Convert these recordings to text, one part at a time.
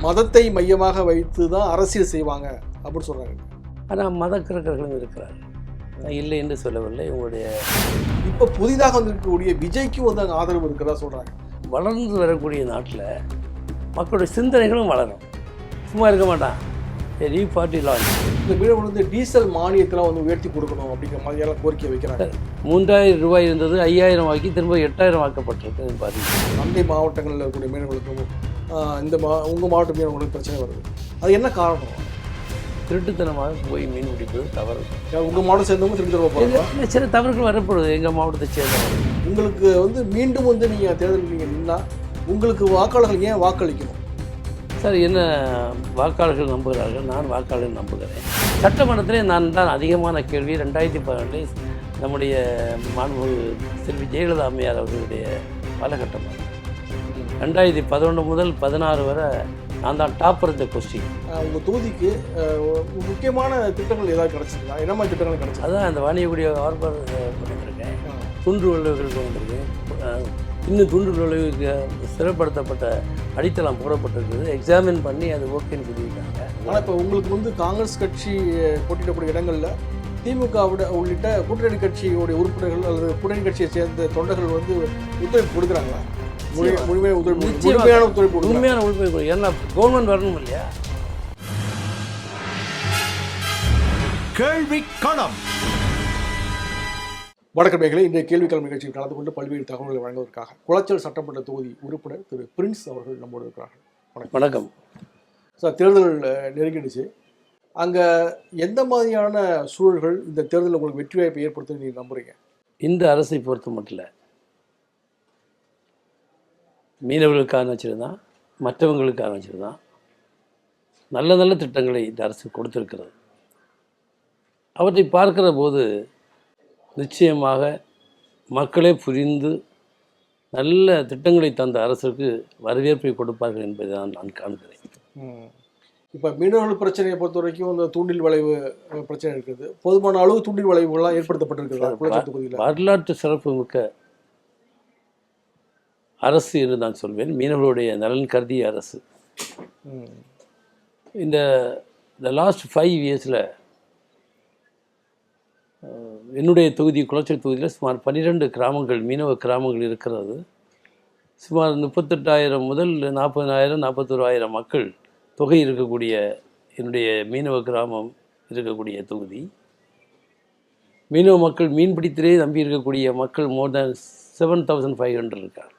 மதத்தை மையமாக வைத்து தான் அரசியல் செய்வாங்க அப்படின்னு சொல்கிறாங்க. ஆனால் மத கிரகர்களும் இருக்கிறார், நான் இல்லை என்று சொல்லவில்லை. உங்களுடைய இப்போ புதிதாக வந்திருக்கக்கூடிய விஜய்க்கும் வந்து அங்கே ஆதரவு இருக்கிறதா சொல்கிறாங்க. வளர்ந்து வரக்கூடிய நாட்டில் மக்களுடைய சிந்தனைகளும் வளரும், சும்மா இருக்க மாட்டான். New party launch. இந்த மீனவர்கள் வந்து டீசல் மானியத்தெல்லாம் வந்து உயர்த்தி கொடுக்கணும் அப்படிங்கிற மாதிரியெல்லாம் கோரிக்கை வைக்கிறாங்க. 3000 ரூபாய் இருந்தது 5000 ஆக்கி திரும்ப 8000 ஆக்கப்பட்டிருக்கு. பார்த்தீங்கன்னா அண்டை மாவட்டங்களில் இருக்கக்கூடிய மீனவர்களுக்கும் உங்கள் மாவட்ட மீனவர்களுக்கு பிரச்சனை வருது. அது என்ன காரணம்? திருட்டுத்தனமாக போய் மீன் பிடிப்பது தவறு. உங்கள் மாவட்டம் சேர்ந்தவங்க திருட்டுத்தனமாக போகிறாங்க. சில தவறுகள் வரப்படுது எங்கள் மாவட்டத்தை சேர்ந்தவங்க. உங்களுக்கு வந்து மீண்டும் வந்து நீங்கள் தேர்தல் நீங்கள் நின்னால் உங்களுக்கு வாக்காளர்கள் ஏன் வாக்களிக்கணும் சார்? என்ன வாக்காளர்கள் நம்புகிறார்கள், நான் வாக்காளர்கள் நம்புகிறேன். சட்டமன்றத்திலே நான் தான் அதிகமான கேள்வி 2012 நம்முடைய மாண்புமிகு செல்வி ஜெயலலிதா அம்மையார் அவர்களுடைய காலகட்டமாக 2011 முதல் 16 வரை நான் தான் டாப்பர் இந்த கொஸ்டின். உங்கள் தொகுதிக்கு முக்கியமான திட்டங்கள் ஏதாவது கிடச்சிருக்கா? என்ன மாதிரி திட்டங்கள் கிடச்சி? அதான் அந்த வாணியக்கூடிய ஆர்பர் பண்ணியிருக்கேன், துண்டு வளைவுகளுக்கு வந்திருக்கேன். இன்னும் துண்டு வளைவுக்கு சிறப்படுத்தப்பட்ட அடித்தளம் போடப்பட்டிருக்குது. எக்ஸாமின் பண்ணி அது ஓகேன்னு சொல்லியிருக்காங்க. ஆனால் இப்போ உங்களுக்கு வந்து காங்கிரஸ் கட்சி போட்டியிடக்கூடிய இடங்களில் திமுக உள்ளிட்ட கூட்டணி கட்சியுடைய உறுப்பினர்கள் அல்லது கூட்டணி கட்சியை சேர்ந்த தொண்டர்கள் வந்து ஒத்துழைப்பு கொடுக்குறாங்களா? முழுமையான ஒத்துழைப்பு. ஏன்னா கவர்மெண்ட் வரணும் இல்லையா? கேள்வி களம். வணக்கம் நேயர்களே, இன்றைய கேள்விக்கிழமை நிகழ்ச்சியில் கலந்து கொண்டு பல்வேறு தகவல்களை வழங்குவதற்காக குளச்சல் சட்டமன்ற தொகுதி உறுப்பினர் திரு பிரின்ஸ் அவர்கள் நம்மோடு இருக்கிறார்கள். வணக்கம் சார். தேர்தல் நெருங்கிடுச்சு. அங்கே எந்த மாதிரியான சூழல்கள் இந்த தேர்தலில் உங்களுக்கு வெற்றி வாய்ப்பை ஏற்படுத்த நீங்கள் நம்புறீங்க? இந்த அரசை பொறுத்த மட்டும் இல்லை, மீனவர்களுக்கான வச்சுருந்தான், மற்றவங்களுக்கான வச்சுருந்தான், நல்ல நல்ல திட்டங்களை இந்த அரசு கொடுத்திருக்கிறது. அவற்றை பார்க்கிற போது நிச்சயமாக மக்களே புரிந்து நல்ல திட்டங்களை தந்த அரசுக்கு வரவேற்பை கொடுப்பார்கள் என்பதை நான் காண்கிறேன். இப்போ மீனவர்கள் பிரச்சனையை பொறுத்த வரைக்கும் இந்த தூண்டில் வளைவு பிரச்சனை இருக்குது. போதுமான அளவு தூண்டில் வளைவுகள்லாம் ஏற்படுத்தப்பட்டிருக்கிறது. வரலாற்று சிறப்பு மிக்க அரசு என்று நான் சொல்வேன். மீனவர்களுடைய நலன் கருதிய அரசு. இந்த லாஸ்ட் 5 இயர்ஸில் என்னுடைய தொகுதி குளச்சல் தொகுதியில் சுமார் 12 கிராமங்கள், மீனவ கிராமங்கள் இருக்கிறது. சுமார் 38,000 முதல் 40,000 41,000 மக்கள் தொகை இருக்கக்கூடிய என்னுடைய மீனவ கிராமம் இருக்கக்கூடிய தொகுதி. மீனவ மக்கள் மீன்பிடித்திலே நம்பி இருக்கக்கூடிய மக்கள் மோர் தேன் 7,500 இருக்கார்.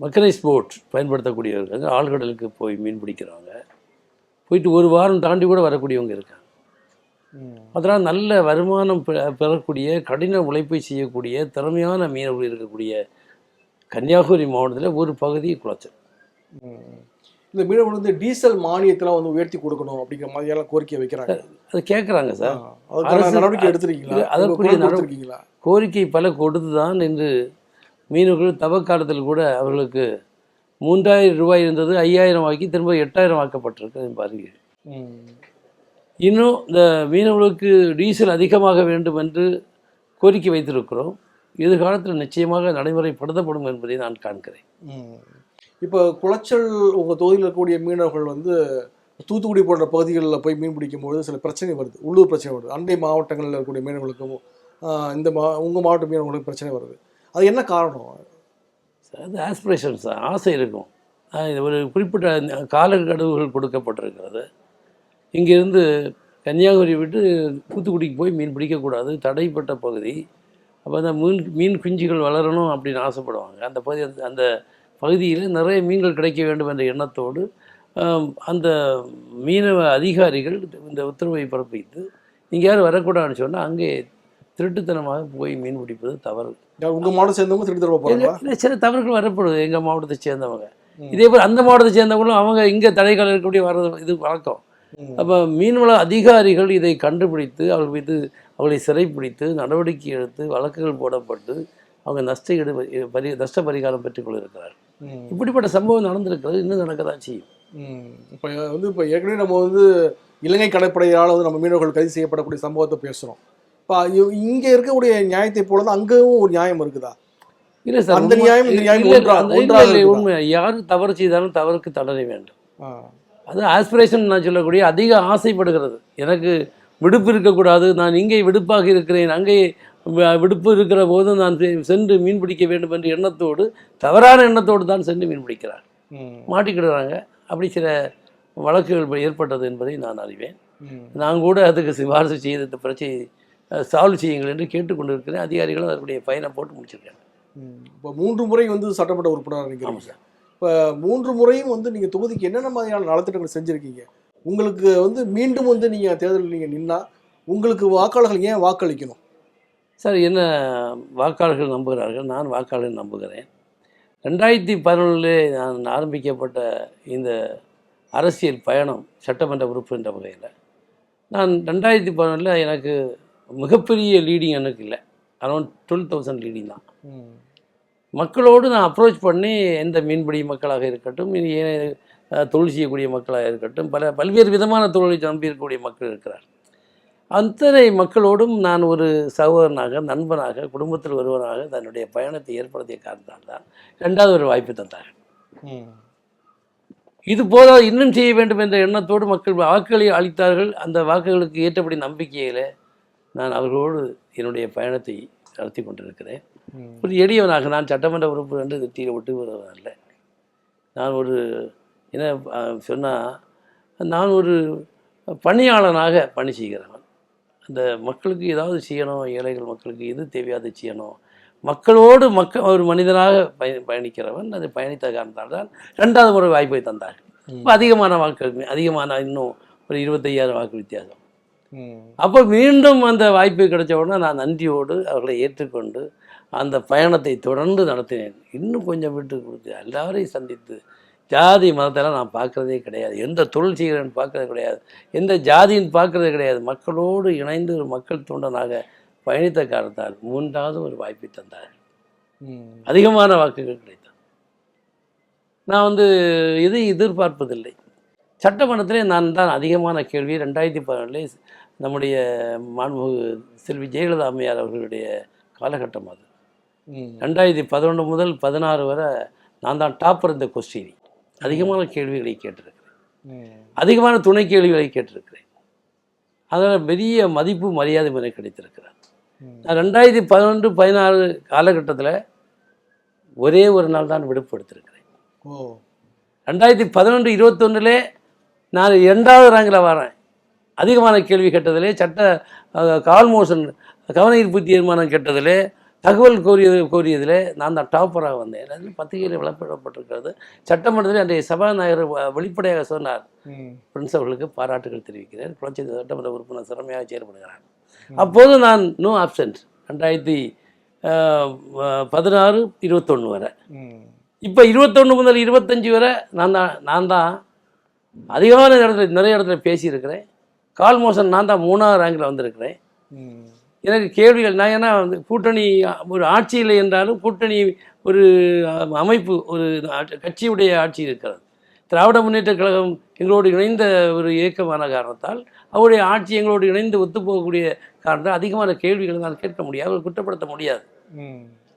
மெக்கனைஸ் போட் பயன்படுத்தக்கூடியவர்கள் ஆழ்கடலுக்கு போய் மீன் பிடிக்கிறாங்க. போயிட்டு ஒரு வாரம் தாண்டி கூட வரக்கூடியவங்க இருக்காங்க. அதனால் நல்ல வருமானம் பெறக்கூடிய, கடின உழைப்பை செய்யக்கூடிய திறமையான மீனவர்கள் இருக்கக்கூடிய கன்னியாகுமரி மாவட்டத்தில் ஒரு பகுதி குளச்சல். இந்த மீனவர்கள் வந்து டீசல் மானியத்தெல்லாம் வந்து உயர்த்தி கொடுக்கணும் அப்படிங்கிற மாதிரியெல்லாம் கோரிக்கை வைக்கிறாங்க. அது கேட்குறாங்க சார். நடவடிக்கை எடுத்துருக்கீங்களா? அதற்குரிய கோரிக்கை பல கொடுத்து தான் இன்று மீனவர்கள் தவக்காலத்தில் கூட அவர்களுக்கு 3000 ரூபாய் இருந்தது 5000 ஆக்கி திரும்ப 8000 ஆக்கப்பட்டிருக்கு. பாருங்க, இன்னும் இந்த மீனவர்களுக்கு டீசல் அதிகமாக வேண்டும் என்று கோரிக்கை வைத்திருக்கிறோம். எதிர்காலத்தில் நிச்சயமாக நடைமுறைப்படுத்தப்படும் என்பதை நான் காண்கிறேன். இப்போ குளச்சல் உங்கள் தொகுதியில் இருக்கக்கூடிய மீனவர்கள் வந்து தூத்துக்குடி போன்ற பகுதிகளில் போய் மீன் பிடிக்கும்போது சில பிரச்சனை வருது, உள்ளூர் பிரச்சனை வருது. அண்டை மாவட்டங்களில் இருக்கக்கூடிய மீனவர்களுக்கும் உங்கள் மாவட்ட மீனவர்களுக்கும் பிரச்சனை வருது. அது என்ன காரணம்? அது ஆஸ்பிரேஷன்ஸ், ஆசை இருக்கும். ஒரு குறிப்பிட்ட காலக்கெடுவுகள் கொடுக்கப்பட்டிருக்கிறது. இங்கேருந்து கன்னியாகுமரி விட்டு தூத்துக்குடிக்கு போய் மீன் பிடிக்கக்கூடாது, தடைப்பட்ட பகுதி. அப்போ அந்த மீன் குஞ்சுகள் வளரணும் அப்படின்னு ஆசைப்படுவாங்க. அந்த பகுதியில் நிறைய மீன்கள் கிடைக்க வேண்டும் என்ற எண்ணத்தோடு அந்த மீனவ அதிகாரிகள் இந்த உத்தரவை பிறப்பித்து நீங்கள் யாரும் வரக்கூடாதுன்னு சொன்னால் அங்கே திருட்டுத்தனமாக போய் மீன் பிடிப்பது தவறு. உங்கள் மாவட்டம் சேர்ந்தவங்க திருட்டுத்தனமாக சில தவறுகள் வரப்படுது எங்கள் மாவட்டத்தை சேர்ந்தவங்க. இதே போல் அந்த மாவட்டத்தை சேர்ந்தவங்களும் அவங்க இங்கே தடைக்கால இருக்கக்கூடிய வர்றது இது வழக்கம். அப்போ மீன்வள அதிகாரிகள் இதை கண்டுபிடித்து அவர்களை சிறைப்பிடித்து நடவடிக்கை எடுத்து வழக்குகள் போடப்பட்டு அவங்க நஷ்ட பரிகாரம் பெற்றுக்கொள்ளிருக்கிறார். இப்படிப்பட்ட சம்பவம் நடந்திருக்கிறது, இன்னும் நடக்க தான் செய்யும். இப்போ ஏற்கனவே நம்ம இலங்கை கடற்படையால் நம்ம மீனவர்கள் கைது செய்யப்படக்கூடிய சம்பவத்தை பேசுகிறோம். இப்போ இங்கே இருக்கக்கூடிய நியாயத்தை போல தான் அங்கேயும் ஒரு நியாயம் இருக்குதா? இல்லை சார், அந்த நியாயம் இந்த நியாயம் இல்லை ஒன்றாக இல்லை இருக்குதா? உண்மை. யார் தவறு செய்தாலும் தவறுக்கு தண்டனை வேண்டும். ஆ. அது ஆஸ்பிரேஷன் நான் சொல்லக்கூடிய அதிக ஆசைப்படுகிறது. எனக்கு விடுப்பு இருக்கக்கூடாது, நான் இங்கே விடுப்பாக இருக்கிறேன், அங்கே விடுப்பு இருக்கிற போது நான் சென்று மீன் பிடிக்க வேண்டும் என்ற எண்ணத்தோடு, தவறான எண்ணத்தோடு தான் சென்று மீன் பிடிக்கிறார், மாட்டிக்கிடுறாங்க. அப்படி சில வழக்குகள் ஏற்பட்டது என்பதை நான் அறிவேன். நான் கூட அதுக்கு சிபாரிசு செய்து இந்த பிரச்சனையை சால்வ் செய்யுங்கள் என்று கேட்டுக்கொண்டிருக்கிறேன். அதிகாரிகளும் அதனுடைய ஃபைனை போட்டு முடிச்சிருக்காங்க. இப்போ 3 முறை வந்து சட்டமன்ற உறுப்பினராக நிற்கிறீங்க. இப்போ 3 முறையும் வந்து நீங்கள் தொகுதிக்கு என்னென்ன மாதிரியான நலத்திட்டங்கள் செஞ்சுருக்கீங்க? உங்களுக்கு வந்து மீண்டும் வந்து நீங்கள் தேர்தலில் நீங்கள் நின்னா உங்களுக்கு வாக்காளர்கள் ஏன் வாக்களிக்கணும் சார்? என்ன வாக்காளர்கள் நம்புகிறார்கள், நான் வாக்காளர்கள் நம்புகிறேன். 2011 நான் ஆரம்பிக்கப்பட்ட இந்த அரசியல் பயணம் சட்டமன்ற உறுப்பு என்ற வகையில் நான் 2011 எனக்கு மிகப்பெரிய லீடிங் எனக்கு இல்லை, அரௌண்ட் 12,000 லீடிங் தான். மக்களோடு நான் அப்ரோச் பண்ணி, எந்த மீன்பிடி மக்களாக இருக்கட்டும், தொழில் செய்யக்கூடிய மக்களாக இருக்கட்டும், பல்வேறு விதமான தொழிலை நம்பி இருக்கக்கூடிய மக்கள் இருக்கிறார். அத்தனை மக்களோடும் நான் ஒரு சகோதரனாக, நண்பனாக, குடும்பத்தில் ஒருவனாக தன்னுடைய பயணத்தை ஏற்படுத்திய காரணத்தால் தான் 2வது ஒரு வாய்ப்பு தந்தாங்க. இது போதாது, இன்னும் செய்ய வேண்டும் என்ற எண்ணத்தோடு மக்கள் வாக்குகளை அளித்தார்கள். அந்த வாக்குகளுக்கு ஏற்றபடி நம்பிக்கையில் நான் அவர்களோடு என்னுடைய பயணத்தை நடத்தி கொண்டிருக்கிறேன். ஒரு எளியவனாக, நான் சட்டமன்ற உறுப்பு என்று வெற்றியை விட்டு வருவன் அல்ல. நான் ஒரு என்ன சொன்னால், நான் ஒரு பணியாளனாக பணி செய்கிறவன். அந்த மக்களுக்கு ஏதாவது செய்யணும், ஏழைகள் மக்களுக்கு எது தேவையோ அதை செய்யணும், மக்களோடு ஒரு மனிதனாக பயணிக்கிறவன். அது பயணித்த காரணத்தால் தான் 2வது முறை வாய்ப்பை தந்தார்கள். இப்போ அதிகமான வாக்குகள், அதிகமான இன்னும் ஒரு 25,000 வாக்கு வித்தியாசம். அப்போ மீண்டும் அந்த வாய்ப்பு கிடைச்ச உடனே நான் நன்றியோடு அவர்களை ஏற்றுக்கொண்டு அந்த பயணத்தை தொடர்ந்து நடத்தினேன். இன்னும் கொஞ்சம் விட்டு கொடுத்து எல்லாரையும் சந்தித்து, ஜாதி மதத்தெல்லாம் நான் பார்க்குறதே கிடையாது, எந்த தொழில் செய்கிறேன்னு பார்க்குறது கிடையாது, எந்த ஜாதின்னு பார்க்குறது கிடையாது, மக்களோடு இணைந்து ஒரு மக்கள் தொண்டனாக பயணித்த காரணத்தால் 3வது ஒரு வாய்ப்பை தந்தார். அதிகமான வாக்குகள் கிடைத்தது. நான் வந்து எதையும் எதிர்பார்ப்பதில்லை. சட்டமன்றத்திலே நான் தான் அதிகமான கேள்வி 2011 நம்முடைய மாண்புமிகு செல்வி ஜெயலலிதா அம்மையார் அவர்களுடைய காலகட்டம் அது. 2011 முதல் 16 வரை நான் தான் டாப்பர் இந்த கொஸ்டின். அதிகமான கேள்விகளை கேட்டிருக்கிறேன், அதிகமான துணை கேள்விகளை கேட்டிருக்கிறேன். அதனால் பெரிய மதிப்பு மரியாதை எனக்கு கிடைத்திருக்கிறார். நான் 2011-16 காலகட்டத்தில் ஒரே ஒரு நாள் தான் விடுப்பு எடுத்திருக்கிறேன். 2011-21 நான் 2வது ரேங்கில் வரேன். அதிகமான கேள்வி கேட்டதிலே, கால் மோஷன் கவன ஈர்ப்பு தீர்மானம் கேட்டதிலே, தகவல் கோரியதில் நான் தான் டாப்பராக வந்தேன். அதில் பத்திரிகையில் விளம்பரப்பட்டிருக்கிறது. சட்டமன்றத்தில் அன்றைய சபாநாயகர் வெளிப்படையாக சொன்னார், பிரின்ஸ் அவர்களுக்கு பாராட்டுகள் தெரிவிக்கிறேன், புரட்சி சட்டமன்ற உறுப்பினர் திறமையாக செயல்படுகிறார். அப்போது நான் நோ ஆப்சன்ட் 2016-21 வரை. இப்போ 21 முதல் 25 வரை நான் தான் அதிகமான நிறைய இடத்துல பேசியிருக்கிறேன். கால் மோஷன் நான் தான் 3வது ரேங்கில் வந்திருக்கிறேன். எனக்கு கேள்விகள், நான் ஏன்னா வந்து கூட்டணி ஒரு ஆட்சி இல்லை என்றாலும் கூட்டணி ஒரு அமைப்பு, ஒரு கட்சியுடைய ஆட்சி இருக்கிறது. திராவிட முன்னேற்ற கழகம் எங்களோடு இணைந்த ஒரு இயக்கமான காரணத்தால், அவருடைய ஆட்சி எங்களோடு இணைந்து ஒத்துப்போகக்கூடிய காரணத்தால் அதிகமான கேள்விகளை நான் கேட்க முடியாது, அவர் குற்றப்படுத்த முடியாது.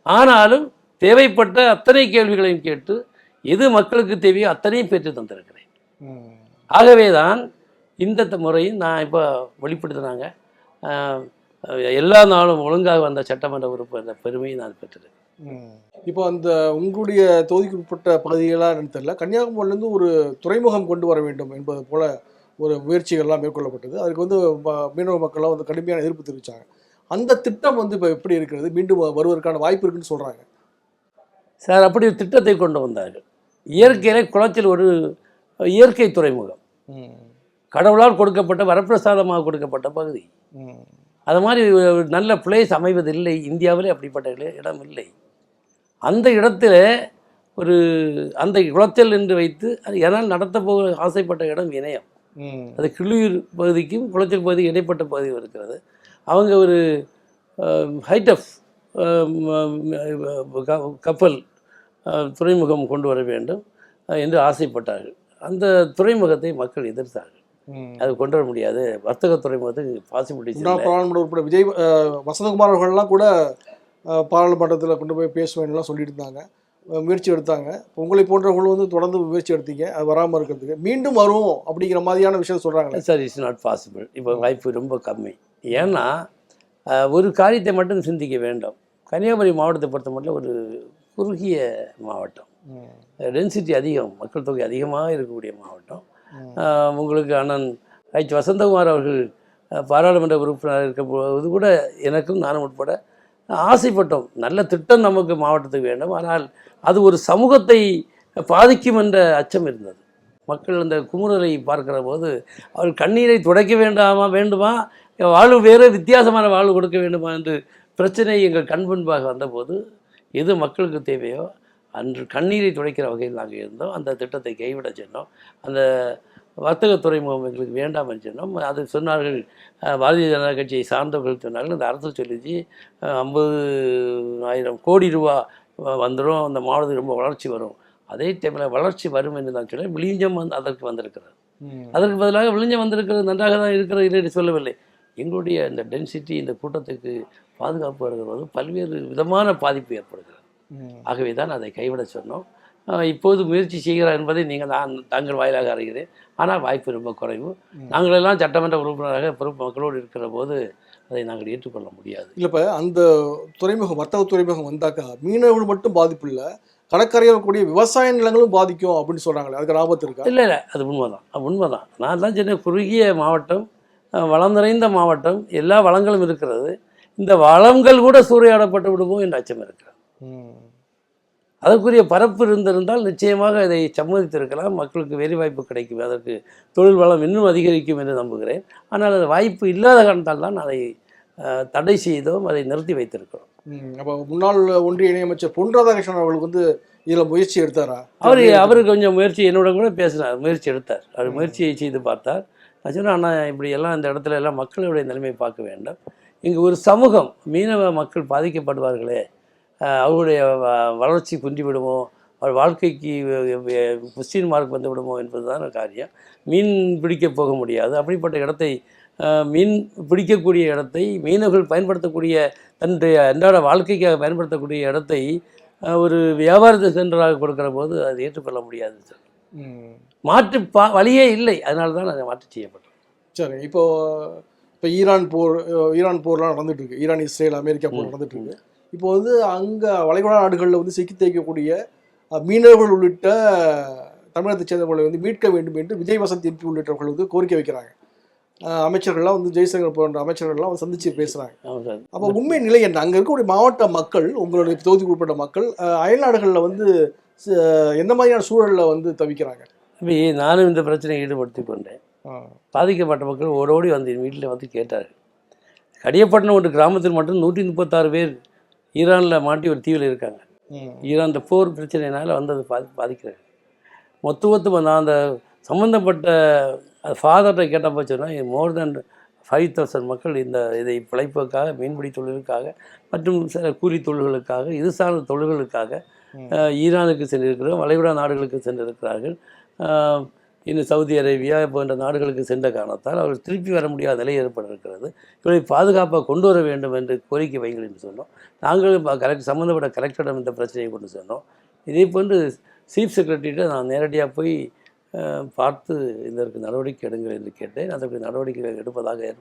ஆனாலும் தேவைப்பட்ட அத்தனை கேள்விகளையும் கேட்டு எது மக்களுக்கு தேவையோ அத்தனையும் பெற்று தந்திருக்கிறேன். ஆகவே தான் இந்த முறையும் நான் இப்போ வெளிப்படுத்தினாங்க, எல்லா நாளும் ஒழுங்காக வந்த சட்டமன்ற உறுப்பு என்ற பெருமையை நான் பெற்றிருக்கேன். இப்போ அந்த உங்களுடைய தொகுதிக்கு உட்பட்ட பகுதிகளாக என்னன்னு தெரியல, கன்னியாகுமரியிலேருந்து ஒரு துறைமுகம் கொண்டு வர வேண்டும் என்பது போல ஒரு முயற்சிகள்லாம் மேற்கொள்ளப்பட்டது. அதுக்கு வந்து மீனவ மக்கள்லாம் வந்து கடுமையான எதிர்ப்பு தெரிவித்தாங்க. அந்த திட்டம் வந்து இப்போ எப்படி இருக்கிறது? மீண்டும் வருவதற்கான வாய்ப்பு இருக்குன்னு சொல்கிறாங்க சார். அப்படி ஒரு திட்டத்தை கொண்டு வந்தார்கள். இயற்கையிலே குளத்தில் ஒரு இயற்கை துறைமுகம், கடவுளால் கொடுக்கப்பட்ட வரப்பிரசாதமாக கொடுக்கப்பட்ட பகுதி. அது மாதிரி ஒரு நல்ல பிளேஸ் அமைவதில்லை, இந்தியாவிலே அப்படிப்பட்ட இடம் இல்லை. அந்த இடத்துல ஒரு அந்த குளத்தில் நின்று வைத்து அது என்னால் நடத்த போக ஆசைப்பட்ட இடம் இணையம். அது கிள்ளியூர் பகுதிக்கும் குளச்சல் பகுதிக்கும் இடைப்பட்ட பகுதி இருக்கிறது. அவங்க ஒரு ஹைட் ஆஃப் கப்பல் துறைமுகம் கொண்டு வர வேண்டும் என்று ஆசைப்பட்டார்கள். அந்த துறைமுகத்தை மக்கள் எதிர்த்தார்கள். அது கொண்டு வர முடியாது, வர்த்தக துறைமுகத்துக்கு பாசிபிலிட்டிஸ். உட்பட விஜய் வசந்தகுமார் அவர்கள்லாம் கூட பாராளுமன்றத்தில் கொண்டு போய் பேசுவேன்லாம் சொல்லிட்டு இருந்தாங்க, முயற்சி எடுத்தாங்க. உங்களை போன்றவங்களும் வந்து தொடர்ந்து முயற்சி எடுத்தீங்க, அது வராமல் இருக்கிறதுக்கு. மீண்டும் வரும் அப்படிங்கிற மாதிரியான விஷயம் சொல்கிறாங்களே சார், இட்ஸ் நாட் பாசிபிள். இப்போ வாய்ப்பு ரொம்ப கம்மி. ஏன்னா ஒரு காரியத்தை மட்டும் சிந்திக்க வேண்டும். கன்னியாகுமரி மாவட்டத்தை பொறுத்த மட்டும் ஒரு குறுகிய மாவட்டம், டென்சிட்டி அதிகம், மக்கள் தொகை அதிகமாக இருக்கக்கூடிய மாவட்டம். உங்களுக்கு அண்ணன் வசந்தகுமார் அவர்கள் பாராளுமன்ற உறுப்பினராக இருக்க போது கூட எனக்கும் நானும் உட்பட ஆசைப்பட்டோம், நல்ல திட்டம் நமக்கு மாவட்டத்துக்கு வேண்டும், ஆனால் அது ஒரு சமூகத்தை பாதிக்கும் என்ற அச்சம் இருந்தது. மக்கள் அந்த குமுறலை பார்க்கிற போது அவர்கள் கண்ணீரை துடைக்க வேண்டுமா, வாழ்வு வேறு வித்தியாசமான வாழ்வு கொடுக்க வேண்டுமா என்று பிரச்சனை எங்கள் கண் முன்பாக வந்தபோது எது மக்களுக்கு தேவையோ அன்று கண்ணீரை துடைக்கிற வகையில் நாங்கள் இருந்தோம். அந்த திட்டத்தை கைவிட சொன்னோம். அந்த வர்த்தக துறைமுகம் எங்களுக்கு வேண்டாம் என்று சொன்னோம். அது சொன்னார்கள், பாரதிய ஜனதா கட்சியை சார்ந்தவர்கள் சொன்னார்கள், இந்த அரசு சொல்லிச்சு 50,000 கோடி ரூபா வந்துடும், அந்த மாவட்டத்துக்கு ரொம்ப வளர்ச்சி வரும். அதே டைமில் வளர்ச்சி வரும் என்று நான் சொன்னேன். விழிஞ்சம் அதற்கு வந்திருக்கிறது. அதற்கு பதிலாக விழிஞ்சம் வந்திருக்கிறது நன்றாக தான் இருக்கிறது என்று சொல்லவில்லை. எங்களுடைய இந்த டென்சிட்டி, இந்த கூட்டத்துக்கு பாதுகாப்பு வருகிறது பல்வேறு விதமான பாதிப்பு ஏற்படுகிறது. ஆகவே தான் அதை கைவிட சொன்னோம். இப்போது முயற்சி செய்கிறார் என்பதை தாங்கள் வாயிலாக அறிகிறேன். ஆனால் வாய்ப்பு ரொம்ப குறைவு. நாங்களெல்லாம் சட்டமன்ற உறுப்பினராக பொறுப்பு மக்களோடு இருக்கிற போது அதை நாங்கள் ஏற்றுக்கொள்ள முடியாது. இல்லை, இப்போ அந்த துறைமுகம், வர்த்தக துறைமுகம் வந்தாக்கா மீனவர்கள் மட்டும் பாதிப்பு இல்லை, கடற்கரையில் இருக்கக்கூடிய விவசாய நிலங்களும் பாதிக்கும் அப்படின்னு சொல்கிறாங்களே, அதுக்கு ஆபத்து இருக்கா? இல்லை, அது உண்மைதான். நான் தான் சொன்ன குறுகிய மாவட்டம், வளம் நிறைந்த மாவட்டம், எல்லா வளங்களும் இருக்கிறது. இந்த வளங்கள் கூட சூறையாடப்பட்டு விடுமோ என்ற அச்சம் இருக்கிறது. அதற்குரிய பரப்பு இருந்திருந்தால் நிச்சயமாக இதை சம்மதித்திருக்கலாம், மக்களுக்கு வேலை வாய்ப்பு கிடைக்கும், அதற்கு தொழில் வளம் இன்னும் அதிகரிக்கும் என்று நம்புகிறேன். ஆனால் அது வாய்ப்பு இல்லாத காரணத்தால் தான் அதை தடை செய்தோம், அதை நிறுத்தி வைத்திருக்கிறோம். அப்போ முன்னாள் ஒன்றிய இணையமைச்சர் பொன் ராதாகிருஷ்ணன் அவர்களுக்கு வந்து இதில் முயற்சி எடுத்தாரா? அவர் கொஞ்சம் முயற்சி என்னோட கூட பேசினார், முயற்சி எடுத்தார். அவர் முயற்சியை செய்து பார்த்தார். நான் சொன்னேன், ஆனால் இப்படி எல்லாம் இந்த இடத்துல எல்லாம் மக்களுடைய நிலைமை பார்க்க வேண்டும். இங்கு ஒரு சமூகம், மீனவ மக்கள் பாதிக்கப்படுவார்களே, அவருடைய வளர்ச்சி குன்றிவிடுமோ, அவர் வாழ்க்கைக்கு கொஸ்டின் மார்க் வந்து விடுமோ என்பதுதான் காரியம். மீன் பிடிக்க போக முடியாது. அப்படிப்பட்ட இடத்தை, மீன் பிடிக்கக்கூடிய இடத்தை, மீனவர்கள் பயன்படுத்தக்கூடிய தன்னுடைய அன்றாட வாழ்க்கைக்காக பயன்படுத்தக்கூடிய இடத்தை ஒரு வியாபாரத்தை சென்றாக கொடுக்குற போது அது ஏற்றுக்கொள்ள முடியாது சார். மாற்று வழியே இல்லை. அதனால தான் அதை மாற்றி செய்யப்பட்டது. சரி, இப்போ ஈரான் போர்லாம் நடந்துட்டு இருக்கு, ஈரான் இஸ்ரேல் அமெரிக்கா போர் நடந்துட்டு இருக்கு. இப்போ வந்து அங்கே வளைகுடா நாடுகளில் வந்து சிக்கி தேய்க்கக்கூடிய மீனவர்கள் உள்ளிட்ட தமிழகத்தை சேர்ந்தவர்களை வந்து மீட்க வேண்டும் என்று விஜய் வசந்த் எம்பி உள்ளிட்டவர்கள் வந்து கோரிக்கை வைக்கிறாங்க. அமைச்சர்கள்லாம் வந்து ஜெய்சங்கர் போன்ற அமைச்சர்கள்லாம் வந்து சந்திச்சு பேசுகிறாங்க. அப்போ உண்மை நிலை என்ன? அங்கே இருக்கக்கூடிய மாவட்ட மக்கள், உங்களுடைய தொகுதிக்கு உட்பட்ட மக்கள் அயல்நாடுகளில் வந்து எந்த மாதிரியான சூழலில் வந்து தவிக்கிறாங்க? நானும் இந்த பிரச்சனையை ஈடுபடுத்தி கொண்டேன். பாதிக்கப்பட்ட மக்கள் ஓடோடி வந்து என் வீட்டில் வந்து கேட்டார்கள். கடியப்பட்டினம் ஒரு கிராமத்தில் மட்டும் 136 பேர் ஈரானில் மாட்டி ஒரு தீவில் இருக்காங்க. ஈரான் இந்த போர் பிரச்சனையினால் வந்து அது பாதிக்கிறாங்க. மொத்த நான் அந்த சம்மந்தப்பட்ட ஃபாதர்கிட்ட கேட்டப்போ சொன்னால் மோர் தென் 5,000 மக்கள் இதை பிழைப்புக்காக, மீன்பிடி தொழிலுக்காக மற்றும் சில கூலி தொழில்களுக்காக, இது சார்ந்த தொழில்களுக்காக ஈரானுக்கு சென்றிருக்கிறோம், வளைகுடா நாடுகளுக்கு சென்றிருக்கிறார்கள். இன்னும் சவுதி அரேபியா போன்ற நாடுகளுக்கு சென்ற காரணத்தால் அவர்கள் திருப்பி வர முடியாத நிலை ஏற்பட்டிருக்கிறது. இவரை பாதுகாப்பாக கொண்டு வர வேண்டும் என்று கோரிக்கை வைங்கள் என்று சொன்னோம். நாங்கள் சம்மந்தப்பட்ட கலெக்டரிடம் இந்த பிரச்சனையை கொண்டு சொன்னோம். இதே போன்று சீஃப் செக்ரட்டரிகிட்ட நான் நேரடியாக போய் பார்த்து இதற்கு நடவடிக்கை எடுங்கள் என்று கேட்டேன். அதற்கு நடவடிக்கைகள் எடுப்பதாக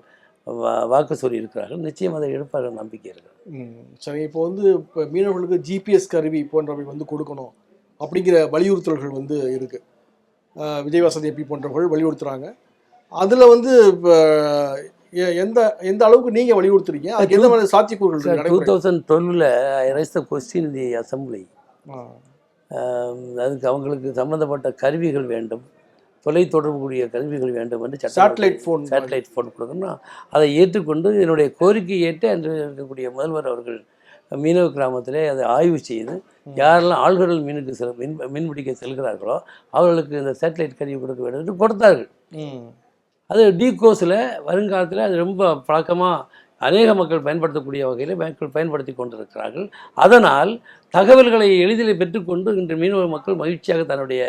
வாக்கு சொல்லியிருக்கிறார்கள். நிச்சயம் அதை எடுப்பார்கள் நம்பிக்கை இருக்கிறது. சரி, இப்போ வந்து இப்போ மீனவர்களுக்கு ஜிபிஎஸ் கருவி போன்றவை வந்து கொடுக்கணும் அப்படிங்கிற வலியுறுத்தல்கள் வந்து இருக்குது. விஜய் வசந்த் எம்பி போன்றவர்கள் வலியுறுத்துகிறாங்க. அதில் வந்து இப்போ எந்த அளவுக்கு நீங்கள் வலியுறுத்துறீங்க? அதுக்கு எந்த மாதிரி சாத்தியக்கூறுகள்? 2012 I raised the question in the assembly. அதுக்கு அவங்களுக்கு சம்மந்தப்பட்ட கருவிகள் வேண்டும், தொலைத்தொடர்புடைய கருவிகள் வேண்டும் என்று சேட்டலைட் ஃபோன் கொடுக்கணும். அதை ஏற்றுக்கொண்டு என்னுடைய கோரிக்கையை ஏற்று அன்று இருக்கக்கூடிய முதல்வர் அவர்கள் மீனவ கிராமத்திலே அதை ஆய்வு செய்து யாரெல்லாம் ஆழ்கடல் மீன்பிடிக்க செல்கிறார்களோ அவர்களுக்கு இந்த சேட்டலைட் கருவி கொடுக்க வேண்டும் என்று கொடுத்தார்கள். அது டிகோஸில் வருங்காலத்தில் அது ரொம்ப பழக்கமாக அநேக மக்கள் பயன்படுத்தக்கூடிய வகையில் பயன்படுத்தி கொண்டிருக்கிறார்கள். அதனால் தகவல்களை எளிதில் பெற்றுக்கொண்டு இன்று மீனவ மக்கள் மகிழ்ச்சியாக தன்னுடைய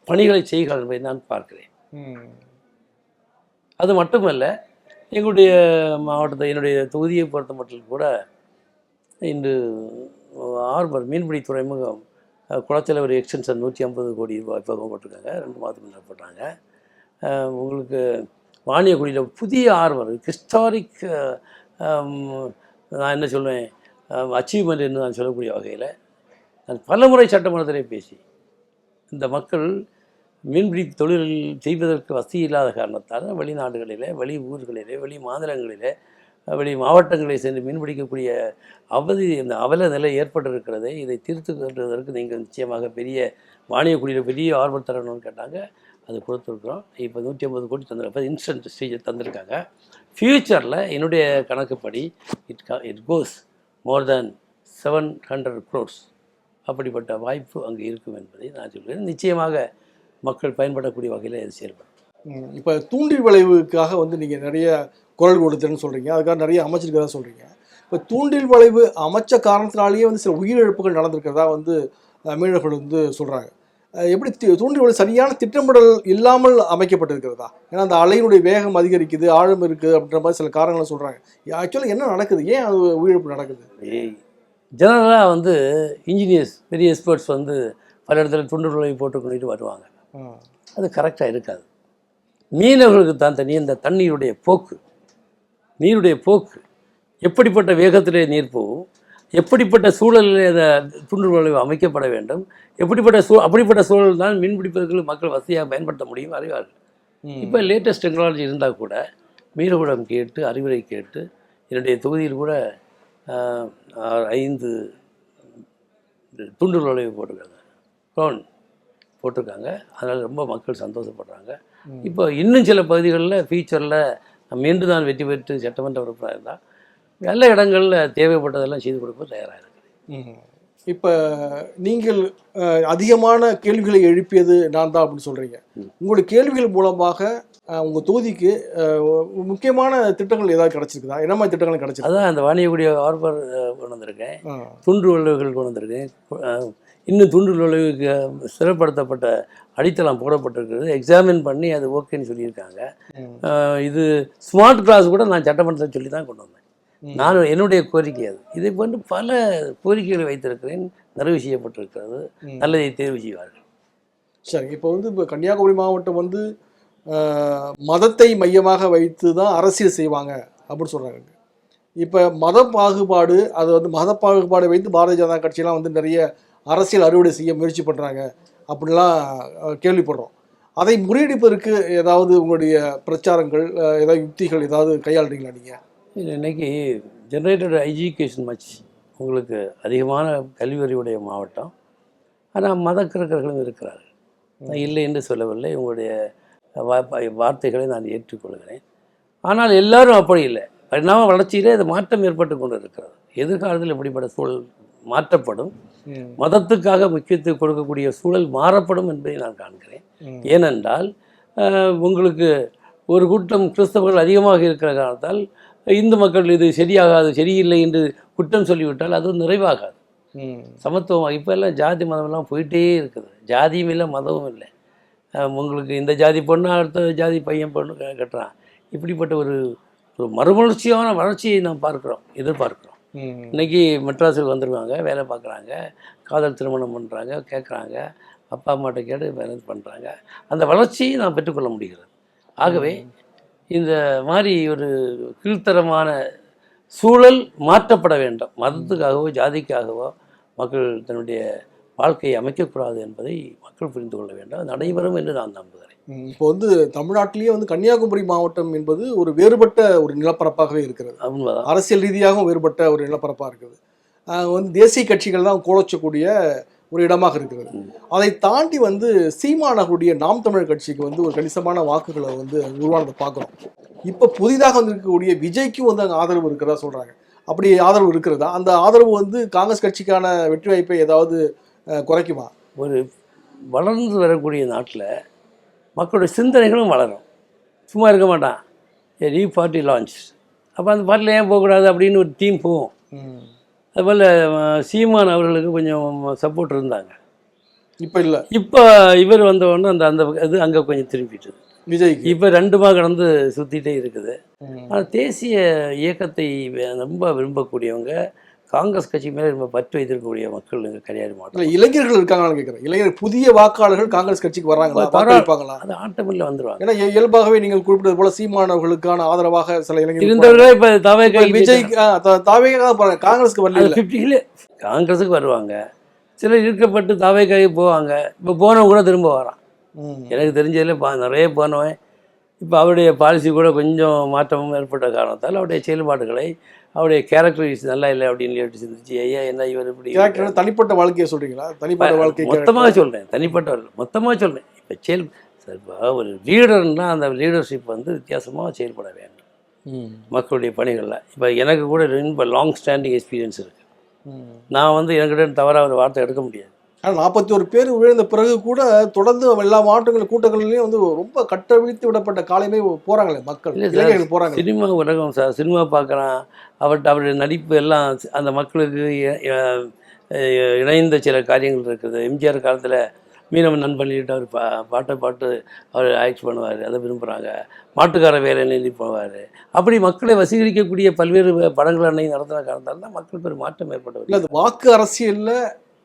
பணிகளை செய்கிறார்கள் என்பதை நான் பார்க்கிறேன். அது மட்டுமல்ல, எங்களுடைய மாவட்டத்தை, என்னுடைய தொகுதியை பொறுத்த மட்டும் கூட இன்று ஆர்பர் மீன்பிடி துறைமுகம் குளத்தில் ஒரு எக்ஸ்டென்ஷன் 150 கோடி ரூபாய் இப்போ போட்டிருக்காங்க, 2 மாதத்துக்கு முன்னாடி போட்டாங்க. உங்களுக்கு வாணியக்குடியில் புதிய ஆர்பர் ஹிஸ்டாரிக், நான் என்ன சொல்லுவேன், அச்சீவ்மெண்ட் என்று நான் சொல்லக்கூடிய வகையில் நான் பலமுறை சட்டமன்றத்திலே பேசி இந்த மக்கள் மீன்பிடி தொழில் செய்வதற்கு வசதி இல்லாத காரணத்தால் வெளிநாடுகளிலே, வெளி ஊர்களிலே, வெளி மாநிலங்களிலே, வெளி மாவட்டங்களில் சென்று மீன்பிடிக்கக்கூடிய இந்த அவல நிலை ஏற்பட்டிருக்கிறதை இதை தீர்த்து கொள்வதற்கு நீங்கள் நிச்சயமாக பெரிய வாணியக்குடியில் பெரிய ஆர்வம் தரணும்னு கேட்டாங்க. அது கொடுத்துருக்குறோம். இப்போ 150 கோடி தந்துருப்ப இன்ஸ்டன்ட் ஸ்டேஜை தந்திருக்காங்க. ஃப்யூச்சரில் என்னுடைய கணக்குப்படி it goes more than 700 crores. அப்படிப்பட்ட வாய்ப்பு அங்கே இருக்கும் என்பதை நான் சொல்கிறேன். நிச்சயமாக மக்கள் பயன்படக்கூடிய வகையில் இது செயல்படும். இப்போ தூண்டில் விளைவுக்காக வந்து நீங்கள் நிறைய குரல் கொடுத்தேன்னு சொல்கிறீங்க, அதுக்காக நிறைய அமைச்சிருக்கிறதா சொல்கிறீங்க. இப்போ தூண்டில் விளைவு அமைச்ச காரணத்தினாலேயே வந்து சில உயிரிழப்புகள் நடந்திருக்கிறதா வந்து மீனவர்கள் வந்து சொல்கிறாங்க. எப்படி தூண்டில் விளைவு சரியான திட்டமிடல் இல்லாமல் அமைக்கப்பட்டிருக்கிறதா? ஏன்னா அந்த அலையினுடைய வேகம் அதிகரிக்குது, ஆழம் இருக்குது அப்படின்ற மாதிரி சில காரணங்களை சொல்கிறாங்க. ஆக்சுவலாக என்ன நடக்குது, ஏன் அது உயிரிழப்பு நடக்குது? ஜெனரலாக வந்து இன்ஜினியர்ஸ், பெரிய எக்ஸ்பர்ட்ஸ் வந்து பல இடத்துல துண்டு விளைவு போட்டுக்கொண்டு வருவாங்க. அது கரெக்டாக இருக்காது. மீனவர்களுக்கு தான் தனி இந்த தண்ணீருடைய போக்கு, நீருடைய போக்கு, எப்படிப்பட்ட வேகத்திலே நீர் போகும், எப்படிப்பட்ட சூழலில் அந்த துண்டு விளைவு அமைக்கப்பட வேண்டும், அப்படிப்பட்ட சூழல் தான் மீன்பிடிப்பதற்கு மக்கள் வசதியாக பயன்படுத்த முடியும் அறிவார்கள். இப்போ லேட்டஸ்ட் டெக்னாலஜி இருந்தால் கூட மீனவரிடம் கேட்டு அறிவுரை கேட்டு என்னுடைய தொகுதியில் கூட 5 துண்டு விளைவு போட்டிருக்காங்க, க்ரௌன் போட்டிருக்காங்க. அதனால் ரொம்ப மக்கள் சந்தோஷப்படுறாங்க. இப்போ இன்னும் சில பகுதிகளில் ஃபியூச்சரில் மீண்டும் தான் வெற்றி பெற்று சட்டமன்ற உறுப்பினர் இருந்தால் நல்ல இடங்களில் தேவைப்பட்டதெல்லாம் செய்து கொடுக்க தயாராக இருக்குது. இப்போ நீங்கள் அதிகமான கேள்விகளை எழுப்பியது நான் தான் அப்படின்னு சொல்கிறீங்க. உங்களுடைய கேள்விகள் மூலமாக உங்கள் தொகுதிக்கு முக்கியமான திட்டங்கள் ஏதாவது கிடச்சிருக்குதா? என்ன மாதிரி திட்டங்கள் கிடச்சிருக்கு? அதான் அந்த வாணியக்கூடிய ஆர்பர் கொண்டு வந்திருக்கேன், துண்டு விளைவுகள் கொண்டு வந்திருக்கேன். இன்னும் துண்டு விளைவுக்கு சிறப்படுத்தப்பட்ட அடித்தளம் போடப்பட்டிருக்கிறது. எக்ஸாமின் பண்ணி அது ஓகேன்னு சொல்லியிருக்காங்க. இது ஸ்மார்ட் கிளாஸ் கூட நான் சட்டமன்றத்தை சொல்லி தான் கொண்டு வந்தேன். நான் என்னுடைய கோரிக்கை அது. இதை போன்று பல கோரிக்கைகளை வைத்திருக்கிறேன், நிறைவு செய்யப்பட்டிருக்கிறது. நல்லதை தேர்வு செய்வார்கள். சரி, இப்போ வந்து இப்போ கன்னியாகுமரி மாவட்டம் வந்து மதத்தை மையமாக வைத்து தான் அரசியல் செய்வாங்க அப்படின்னு சொல்கிறாங்க. இப்போ மத பாகுபாடு, அது வந்து மத பாகுபாடை வைத்து பாரதிய ஜனதா கட்சியெலாம் வந்து நிறைய அரசியல் அறுவடை செய்ய முயற்சி பண்ணுறாங்க அப்படிலாம் கேள்விப்படுறோம். அதை முறியடிப்பதற்கு ஏதாவது உங்களுடைய பிரச்சாரங்கள், ஏதாவது யுக்திகள் ஏதாவது கையாளுறீங்களா நீங்கள்? இன்றைக்கி ஜென்ரேட்டட் எஜுகேஷன் மச் உங்களுக்கு அதிகமான கல்வியறிவுடைய மாவட்டம். ஆனால் மதக்கருக்கர்களும் இருக்கிறார்கள். நான் இல்லை என்று சொல்லவில்லை, உங்களுடைய வார்த்தைகளை நான் ஏற்றுக்கொள்கிறேன். ஆனால் எல்லாரும் அப்படி இல்லை. பரிணாம வளர்ச்சியிலே அது மாற்றம் ஏற்பட்டு கொண்டு இருக்கிறது. எதிர்காலத்தில் இப்படிப்பட்ட சூழல் மாற்றப்படும். மதத்துக்காக முக்கியத்துவம் கொடுக்கக்கூடிய சூழல் மாறப்படும் என்பதை நான் காண்கிறேன். ஏனென்றால் உங்களுக்கு ஒரு கூட்டம் கிறிஸ்தவர்கள் அதிகமாக இருக்கிற காரணத்தால் இந்து மக்கள் இது சரியாகாது, சரியில்லை என்று குற்றம் சொல்லிவிட்டால் அது நிறைவாகாது. சமத்துவமாக இப்போ எல்லாம் ஜாதி மதமெல்லாம் போயிட்டே இருக்குது. ஜாதியும் இல்லை, மதமும் இல்லை. உங்களுக்கு இந்த ஜாதி பொண்ணு அடுத்த ஜாதி பையன் பொண்ணு கட்டுறான். இப்படிப்பட்ட ஒரு மறுமலர்ச்சியான வளர்ச்சியை நாம் எதிர்பார்க்குறோம். இன்றைக்கி மெட்ராஸுக்கு வந்துடுவாங்க, வேலை பார்க்குறாங்க, காதல் திருமணம் பண்ணுறாங்க, கேட்குறாங்க, அப்பா அம்மாட்ட கேட்டு வேலை பண்ணுறாங்க. அந்த வளர்ச்சியை நாம் பெற்றுக்கொள்ள முடிகிறது. ஆகவே இந்த மாதிரி ஒரு கீழ்த்தரமான சூழல் மாற்றப்பட வேண்டும். மதத்துக்காகவோ ஜாதிக்காகவோ மக்கள் தன்னுடைய வாழ்க்கையை அமைக்கக்கூடாது என்பதை மக்கள் புரிந்து கொள்ள வேண்டும். அது நடைபெறும் என்று நான் நம்புகிறேன். இப்போ வந்து தமிழ்நாட்டிலேயே வந்து கன்னியாகுமரி மாவட்டம் என்பது ஒரு வேறுபட்ட ஒரு நிலப்பரப்பாகவே இருக்கிறது. அரசியல் ரீதியாகவும் வேறுபட்ட ஒரு நிலப்பரப்பாக இருக்குது. வந்து தேசிய கட்சிகள் தான் கோலச்சக்கூடிய ஒரு இடமாக இருக்கிறது. அதை தாண்டி வந்து சீமானகுடைய நாம் தமிழர் கட்சிக்கு வந்து ஒரு கணிசமான வாக்குகளை வந்து உருவானதை பார்க்குறோம். இப்போ புதிதாக வந்திருக்கக்கூடிய விஜய்க்கும் வந்து அங்கே ஆதரவு இருக்கிறதா சொல்கிறாங்க. அப்படி ஆதரவு இருக்கிறதா? அந்த ஆதரவு வந்து காங்கிரஸ் கட்சிக்கான வெற்றி வாய்ப்பை ஏதாவது குறைக்குமா? ஒரு வளர்ந்து வரக்கூடிய நாட்டில் மக்களுடைய சிந்தனைகளும் வளரும். சும்மா இருக்க மாட்டான். நியூ பார்ட்டி லான்ச், அப்போ அந்த பார்ட்டியில் ஏன் போகக்கூடாது அப்படின்னு ஒரு டீம் போகும். அதுபோல் சீமான் அவர்களுக்கு கொஞ்சம் சப்போர்ட் இருந்தாங்க. இப்போ இல்லை. இப்போ இவர் வந்தவொடனே அந்த இது அங்கே கொஞ்சம் திரும்பிட்டுது விஜய்க்கு. இப்போ 2 மாதம் கடந்து சுற்றிட்டே இருக்குது. ஆனால் தேசிய இயக்கத்தை ரொம்ப விரும்பக்கூடியவங்க, காங்கிரஸ் கட்சி மேலே ரொம்ப பற்று வைத்திருக்கக்கூடிய மக்கள் இங்கே கன்னியாகுமரி இல்ல மாவட்டம். இளைஞர்கள் இருக்காங்கன்னு கேட்குறேன். இளைஞர் புதிய வாக்காளர்கள் காங்கிரஸ் கட்சிக்கு வர்றாங்களா, வாக்களிப்பாங்களா? அது ஆட்டமில்ல வந்துடுவாங்க. ஏன்னா இயல்பாகவே நீங்கள் குறிப்பிட்டது போல சீமானவர்களுக்கான ஆதரவாக சில இளைஞர்கள் இருந்தவர்களே இப்போ இப்ப விஜய் தாவேக்காக போறாங்க, காங்கிரஸுக்கு வரல. 50 காங்கிரஸுக்கு வருவாங்க, சிலர் ஈர்க்கப்பட்டு தாவேக்காக போவாங்க. இப்போ போனவங்க கூட திரும்ப வரான். எனக்கு தெரிஞ்சதில் நிறைய போனவன் இப்போ அவருடைய பாலிசி கூட கொஞ்சம் மாற்றமும் ஏற்பட்ட காரணத்தால் அவருடைய செயல்பாடுகளை, அவருடைய கேரக்டரிஸ் நல்லா இல்லை அப்படின்னு சொல்லிட்டு சிந்திச்சு, ஐயா என்ன இவர் இப்படி தனிப்பட்ட வாழ்க்கையை சொல்றீங்களா? தனிப்பட்ட வாழ்க்கை மொத்தமாக சொல்கிறேன், தனிப்பட்ட மொத்தமாக சொல்கிறேன். இப்போ இப்போ ஒரு லீடர்னால் அந்த லீடர்ஷிப் வந்து வித்தியாசமாக செயல்பட வேண்டும் மக்களுடைய பணிகளில். இப்போ எனக்கு கூட ரொம்ப லாங் ஸ்டாண்டிங் எக்ஸ்பீரியன்ஸ் இருக்குது. நான் வந்து என்கிட்ட தவறாக ஒரு வார்த்தை எடுக்க முடியாது. ஆனால் 41 பேர் விழுந்த பிறகு கூட தொடர்ந்து எல்லா மாவட்டங்கள் கூட்டங்கள்லையும் வந்து ரொம்ப கட்டவிழ்த்து விடப்பட்ட காலையுமே போகிறாங்களே மக்கள், இளைஞர்கள் போகிறாங்க. சினிமா உலகம் சார், சினிமா பார்க்குறான், அவருடைய நடிப்பு எல்லாம் அந்த மக்களுக்கு இணைந்த சில காரியங்கள் இருக்குது. எம்ஜிஆர் காலத்தில் மீனவன் நண்பன்ட்டு அவர் பாட்டு அவர் ஆக்ட் பண்ணுவார், அதை விரும்புகிறாங்க. மாட்டுக்கார வேலைன்னு எழுதி போவார். அப்படி மக்களை வசீகரிக்கக்கூடிய பல்வேறு படங்கள் அன்னைக்கு நடத்தின காரணத்தால் தான் மக்கள் பெரும் மாற்றம் ஏற்பட்டது. இல்லை, அது வாக்கு அரசியலில்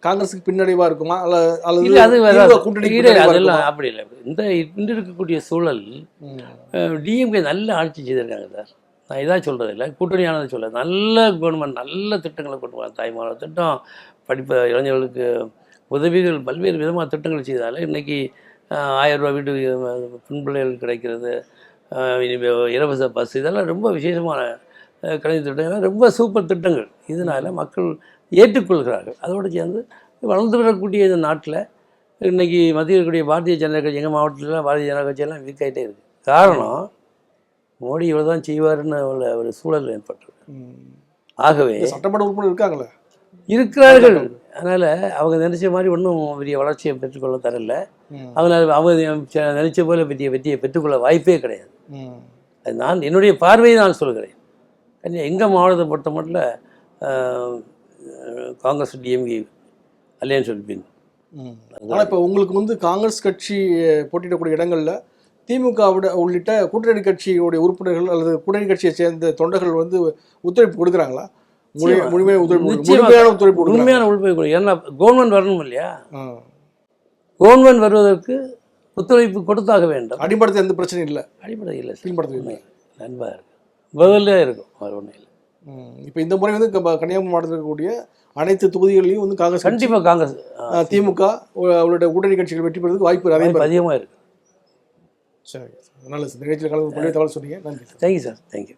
காங்கிரஸுக்கு பின்னடைவாக இருக்குமா அல்லது அதெல்லாம் அப்படி இல்லை. இன்று இருக்கக்கூடிய சூழல் டிஎம்கே நல்ல ஆட்சி செய்திருக்காங்க சார். நான் இதாக சொல்கிறது இல்லை, கூட்டணியானதை சொல்ல நல்ல கவர்மெண்ட் நல்ல திட்டங்களை கொண்டு வர, தாய்மானவர் திட்டம், படிப்பு இளைஞர்களுக்கு உதவிகள், பல்வேறு விதமான திட்டங்கள் செய்தால் இன்றைக்கி 1000 ரூபா வீட்டுக்கு பெண் பிள்ளைகள் கிடைக்கிறது, இலவச பஸ், இதெல்லாம் ரொம்ப விசேஷமான கலைஞர் திட்டங்கள், ரொம்ப சூப்பர் திட்டங்கள். இதனால் மக்கள் ஏற்றுக்கொள்கிறார்கள். அதோடு சேர்ந்து வளர்ந்து வரக்கூடிய இந்த நாட்டில் இன்றைக்கி மத்தியில் இருக்கக்கூடிய பாரதிய ஜனதா கட்சி, எங்கள் மாவட்டத்தில் பாரதிய ஜனதா கட்சியெல்லாம் வீக் ஆகிட்டே இருக்குது. காரணம் மோடி இவ்வளோ தான் செய்வாருன்னு உள்ள ஒரு சூழல் ஏற்பட்டது. ஆகவே சட்டமன்ற உறுப்பினர் இருக்காங்களே, இருக்கிறார்கள். அதனால் அவங்க நினச்ச மாதிரி ஒன்றும் பெரிய வளர்ச்சியை பெற்றுக்கொள்ள தரல. அதனால் அவங்க நினச்ச போல பெரிய வெற்றியை பெற்றுக்கொள்ள வாய்ப்பே கிடையாது. அது நான் என்னுடைய பார்வையை நான் சொல்கிறேன். எங்கள் மாவட்டத்தை பொறுத்த மட்டும் காங்கிரஸ் டிஎம்கே அலையன்ஸ் பின். ஆனால் இப்போ உங்களுக்கு வந்து காங்கிரஸ் கட்சி போட்டியிடக்கூடிய இடங்களில் திமுக உள்ளிட்ட கூட்டணி கட்சியுடைய உறுப்பினர்கள் அல்லது கூட்டணி கட்சியை சேர்ந்த தொண்டர்கள் வந்து ஒத்துழைப்பு கொடுக்குறாங்களா? முழுமையான ஒத்துழைப்பு. ஏன்னா கவர்மெண்ட் வரணும் இல்லையா, கவர்மெண்ட் வருவதற்கு ஒத்துழைப்பு கொடுத்தாக வேண்டும். அடிப்படத்தில் எந்த பிரச்சனையும் இல்லை. அடிப்படை இல்லை, கீழ்படத்தில் இல்லை, நண்பாக இருக்கும், பதிலாக இருக்கும், வேறு ஒன்றும் இல்லை. இப்போ இந்த முறை வந்து கன்னியாகுமரி மாவட்டத்தில் இருக்கக்கூடிய அனைத்து தொகுதிகளிலையும் வந்து காங்கிரஸ், கண்டிப்பாக காங்கிரஸ், திமுக அவருடைய கூட்டணி கட்சிகள் வெற்றி பெறுவதற்கு வாய்ப்பு அதிகமாக இருக்குது. சரி, நல்லது சார். நிகழ்ச்சியில் கலந்து தகவல் சொன்னீங்க. நன்றி. Thank you sir, thank you.